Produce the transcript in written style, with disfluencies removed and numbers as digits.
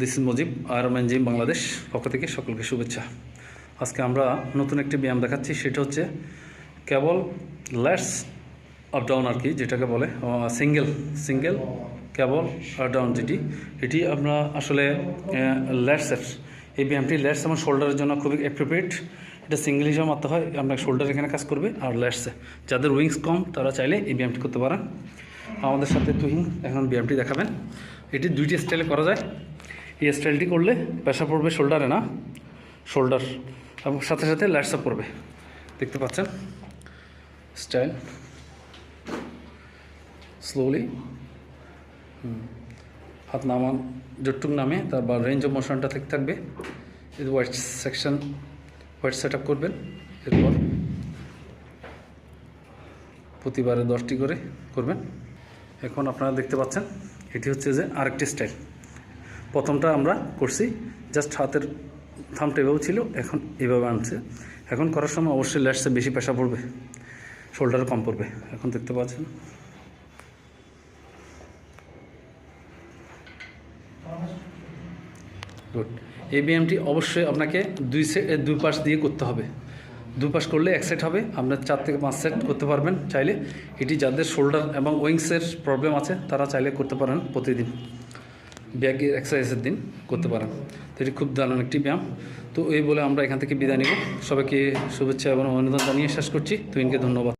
This is Mujib iron gym Bangladesh পক্ষ থেকে সকলকে শুভেচ্ছা। আজকে আমরা নতুন একটি ব্যায়াম দেখাচ্ছি, সেটা হচ্ছে কেবল ল্যাটস আপ ডাউন আর কি, যেটাকে বলে সিঙ্গেল কেবল আপ ডাউন, এটি আমরা আসলে ল্যাটসের এই ব্যায়ামটি ল্যাটস এবং শোল্ডারের জন্য খুবই অ্যাপ্রোপ্রিয়েট। এটা সিঙ্গেল হিসাবে মারতে হয়, আপনার শোল্ডার এখানে কাজ করবে আর ল্যাটসে। যাদের উইংস কম তারা চাইলে এই ব্যায়ামটি করতে পারেন। আমাদের সাথে তুহিন এখন ব্যায়ামটি দেখাবেন। এটি দুইটি স্টাইলে করা যায়। এই স্টাইলটি করলে প্রেশার পড়বে শোল্ডারে না, শোল্ডার এবং সাথে সাথে ল্যাটসআপ পড়বে। দেখতে পাচ্ছেন স্টাইল, স্লোলি হাত নামান, জটটুক নামে তারপর রেঞ্জ অফ মোশনটা ঠিক থাকবে। এই ওয়াইট সেট আপ করবেন। এরপর প্রতিবারে 10টি করে করবেন। এখন আপনারা দেখতে পাচ্ছেন এটি হচ্ছে যে আরেকটি স্টাইল। প্রথমটা আমরা করছি জাস্ট হাতের থামটা এভাবে ছিল, এখন এভাবে আনছে। এখন করার সময় অবশ্যই ল্যাটসে বেশি প্রেশার পড়বে, শোল্ডারে কম পড়বে। এখন দেখতে পাচ্ছেন গুড। এই ব্যায়ামটি অবশ্যই আপনাকে দুই পাশ দিয়ে করতে হবে। দুই পাশ করলে 1 সেট হবে, আপনার 4 থেকে 5 সেট করতে পারবেন চাইলে। এটি যাদের শোল্ডার এবং উইংসের প্রবলেম আছে তারা চাইলে করতে পারেন, প্রতিদিন ব্যাক এক্সারসাইজের দিন করতে পারেন। তো এটি খুব দারুণ একটি ব্যায়াম। তো এই বলে আমরা এখান থেকে বিদায় নিব। সবাইকে শুভেচ্ছা এবং অভিনন্দন জানিয়ে শেষ করছি। তুহিনকে ধন্যবাদ।